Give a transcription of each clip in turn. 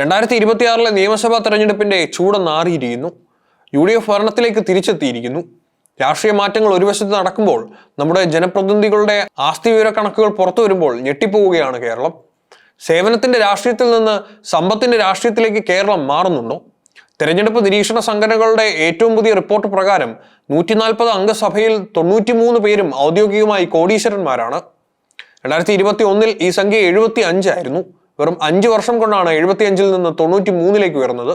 2026 നിയമസഭാ തെരഞ്ഞെടുപ്പിന്റെ ചൂടൊന്നാറിയിരിക്കുന്നു. UDF ഭരണത്തിലേക്ക് തിരിച്ചെത്തിയിരിക്കുന്നു. രാഷ്ട്രീയ മാറ്റങ്ങൾ ഒരു വശത്ത് നടക്കുമ്പോൾ നമ്മുടെ ജനപ്രതിനിധികളുടെ ആസ്തി വിവര കണക്കുകൾ പുറത്തു വരുമ്പോൾ ഞെട്ടിപ്പോവുകയാണ് കേരളം. സേവനത്തിന്റെ രാഷ്ട്രീയത്തിൽ നിന്ന് സമ്പത്തിന്റെ രാഷ്ട്രീയത്തിലേക്ക് കേരളം മാറുന്നുണ്ടോ? തെരഞ്ഞെടുപ്പ് നിരീക്ഷണ സംഘടനകളുടെ ഏറ്റവും പുതിയ റിപ്പോർട്ട് പ്രകാരം 140 അംഗ സഭയിൽ 93 പേരും ഔദ്യോഗികമായി കോടീശ്വരന്മാരാണ്. 2021 ഈ സംഖ്യ 75 ആയിരുന്നു. വെറും 5 വർഷം കൊണ്ടാണ് 75-ൽ നിന്ന് 93-ലേക്ക് ഉയർന്നത്.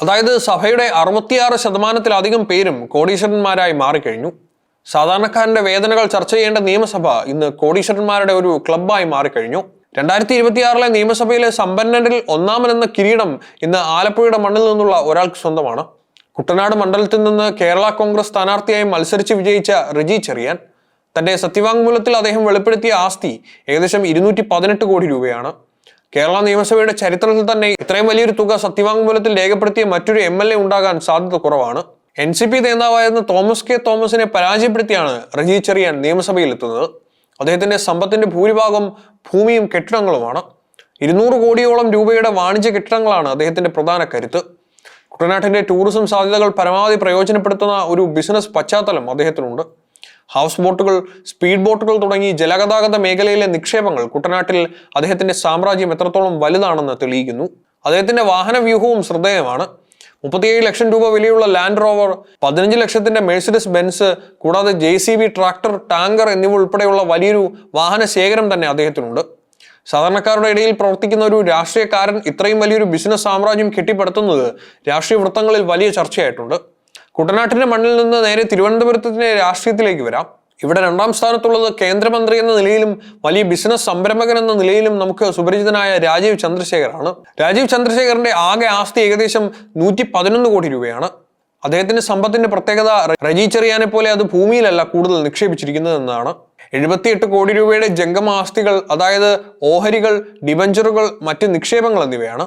അതായത് സഭയുടെ 66% പേരും കോടീശ്വരന്മാരായി മാറിക്കഴിഞ്ഞു. സാധാരണക്കാരന്റെ വേദനകൾ ചർച്ച ചെയ്യേണ്ട നിയമസഭ ഇന്ന് കോടീശ്വരന്മാരുടെ ഒരു ക്ലബ്ബായി മാറിക്കഴിഞ്ഞു. 2026 നിയമസഭയിലെ സമ്പന്നരിൽ ഒന്നാമനെന്ന കിരീടം ഇന്ന് ആലപ്പുഴയുടെ മണ്ണിൽ നിന്നുള്ള ഒരാൾക്ക് സ്വന്തമാണ്. കുട്ടനാട് മണ്ഡലത്തിൽ നിന്ന് കേരള കോൺഗ്രസ് സ്ഥാനാർത്ഥിയായി മത്സരിച്ച് വിജയിച്ച റെജി ചെറിയാൻ. തന്റെ സത്യവാങ്മൂലത്തിൽ അദ്ദേഹം വെളിപ്പെടുത്തിയ ആസ്തി ഏകദേശം 218 കോടി രൂപയാണ്. കേരള നിയമസഭയുടെ ചരിത്രത്തിൽ തന്നെ ഇത്രയും വലിയൊരു തുക സത്യവാങ്മൂലത്തിൽ രേഖപ്പെടുത്തിയ മറ്റൊരു MLA ഉണ്ടാകാൻ സാധ്യത കുറവാണ്. NCP നേതാവായിരുന്ന തോമസ് കെ തോമസിനെ പരാജയപ്പെടുത്തിയാണ് റെജി ചെറിയാൻ നിയമസഭയിൽ എത്തുന്നത്. അദ്ദേഹത്തിന്റെ സമ്പത്തിന്റെ ഭൂരിഭാഗം ഭൂമിയും കെട്ടിടങ്ങളുമാണ്. 200 കോടിയോളം രൂപയുടെ വാണിജ്യ കെട്ടിടങ്ങളാണ് അദ്ദേഹത്തിന്റെ പ്രധാന കരുത്ത്. കുട്ടനാട്ടിന്റെ ടൂറിസം സാധ്യതകൾ പരമാവധി പ്രയോജനപ്പെടുത്തുന്ന ഒരു ബിസിനസ് പശ്ചാത്തലം അദ്ദേഹത്തിനുണ്ട്. ഹൗസ് ബോട്ടുകൾ, സ്പീഡ് ബോട്ടുകൾ തുടങ്ങി ജലഗതാഗത മേഖലയിലെ നിക്ഷേപങ്ങൾ കുട്ടനാട്ടിൽ അദ്ദേഹത്തിന്റെ സാമ്രാജ്യം എത്രത്തോളം വലുതാണെന്ന് തെളിയിക്കുന്നു. അദ്ദേഹത്തിന്റെ വാഹന വ്യൂഹവും ശ്രദ്ധേയമാണ്. 37 ലക്ഷം രൂപ വിലയുള്ള ലാൻഡ് റോവർ, 15 ലക്ഷത്തിന്റെ മെഴ്സിഡസ് ബെൻസ്, കൂടാതെ JCB, ട്രാക്ടർ, ടാങ്കർ എന്നിവ ഉൾപ്പെടെയുള്ള വലിയൊരു വാഹന ശേഖരം തന്നെ അദ്ദേഹത്തിനുണ്ട്. സാധാരണക്കാരുടെ ഇടയിൽ പ്രവർത്തിക്കുന്ന ഒരു രാഷ്ട്രീയക്കാരൻ ഇത്രയും വലിയൊരു ബിസിനസ് സാമ്രാജ്യം കെട്ടിപ്പടുത്തുന്നത് രാഷ്ട്രീയ വൃത്തങ്ങളിൽ വലിയ ചർച്ചയായിട്ടുണ്ട്. കുട്ടനാട്ടിന്റെ മണ്ണിൽ നിന്ന് നേരെ തിരുവനന്തപുരത്തിന്റെ രാഷ്ട്രീയത്തിലേക്ക് വരാം. ഇവിടെ 2ാം സ്ഥാനത്തുള്ളത് കേന്ദ്രമന്ത്രി എന്ന നിലയിലും വലിയ ബിസിനസ് സംരംഭകൻ എന്ന നിലയിലും നമുക്ക് സുപരിചിതനായ രാജീവ് ചന്ദ്രശേഖറാണ്. രാജീവ് ചന്ദ്രശേഖറിന്റെ ആകെ ആസ്തി ഏകദേശം 111 കോടി രൂപയാണ്. അദ്ദേഹത്തിന്റെ സമ്പത്തിന്റെ പ്രത്യേകത റെജി ചെറിയാനെ പോലെ അത് ഭൂമിയിലല്ല കൂടുതൽ നിക്ഷേപിച്ചിരിക്കുന്നത് എന്നതാണ്. 78 കോടി രൂപയുടെ ജംഗമ ആസ്തികൾ, അതായത് ഓഹരികൾ, ഡിബഞ്ചറുകൾ, മറ്റ് നിക്ഷേപങ്ങൾ എന്നിവയാണ്.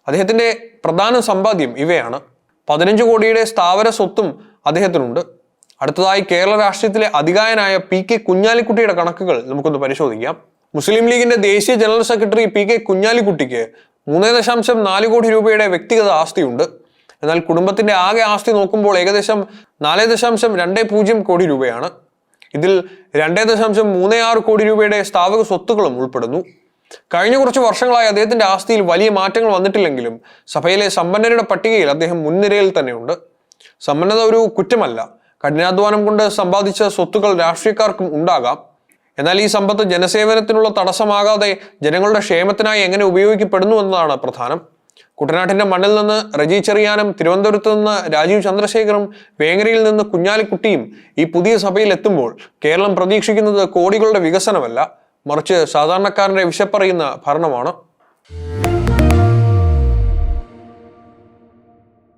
അദ്ദേഹത്തിന്റെ പ്രധാന സമ്പാദ്യം ഇവയാണ്. 15 കോടിയുടെ സ്ഥാവര സ്വത്തും അദ്ദേഹത്തിനുണ്ട്. അടുത്തതായി കേരള രാഷ്ട്രീയത്തിലെ അതികായനായ PK കുഞ്ഞാലിക്കുട്ടിയുടെ കണക്കുകൾ നമുക്കൊന്ന് പരിശോധിക്കാം. മുസ്ലിം ലീഗിന്റെ ദേശീയ ജനറൽ സെക്രട്ടറി PK കുഞ്ഞാലിക്കുട്ടിക്ക് 3.4 കോടി രൂപയുടെ വ്യക്തിഗത ആസ്തിയുണ്ട്. എന്നാൽ കുടുംബത്തിന്റെ ആകെ ആസ്തി നോക്കുമ്പോൾ ഏകദേശം 4.20 കോടി രൂപയാണ്. ഇതിൽ 2.36 കോടി രൂപയുടെ സ്ഥാവക സ്വത്തുക്കളും ഉൾപ്പെടുന്നു. കഴിഞ്ഞ കുറച്ച് വർഷങ്ങളായി അദ്ദേഹത്തിന്റെ ആസ്തിയിൽ വലിയ മാറ്റങ്ങൾ വന്നിട്ടില്ലെങ്കിലും സഭയിലെ സമ്പന്നരുടെ പട്ടികയിൽ അദ്ദേഹം മുൻനിരയിൽ തന്നെയുണ്ട്. സമ്പന്നത ഒരു കുറ്റമല്ല. കഠിനാധ്വാനം കൊണ്ട് സമ്പാദിച്ച സ്വത്തുക്കൾ രാഷ്ട്രീയക്കാർക്കും ഉണ്ടാകാം. എന്നാൽ ഈ സമ്പത്ത് ജനസേവനത്തിനുള്ള തടസ്സമാകാതെ ജനങ്ങളുടെ ക്ഷേമത്തിനായി എങ്ങനെ ഉപയോഗിക്കപ്പെടുന്നു എന്നതാണ് പ്രധാനം. കുട്ടനാട്ടിന്റെ മണ്ണിൽ നിന്ന് റെജി ചെറിയാനും തിരുവനന്തപുരത്ത് നിന്ന് രാജീവ് ചന്ദ്രശേഖറും വേങ്ങരയിൽ നിന്ന് കുഞ്ഞാലിക്കുട്ടിയും ഈ പുതിയ സഭയിൽ എത്തുമ്പോൾ കേരളം പ്രതീക്ഷിക്കുന്നത് കോടികളുടെ വികസനമല്ല, മറിച്ച് സാധാരണക്കാരന്റെ വിശപ്പറിയുന്ന ഭരണമാണ്.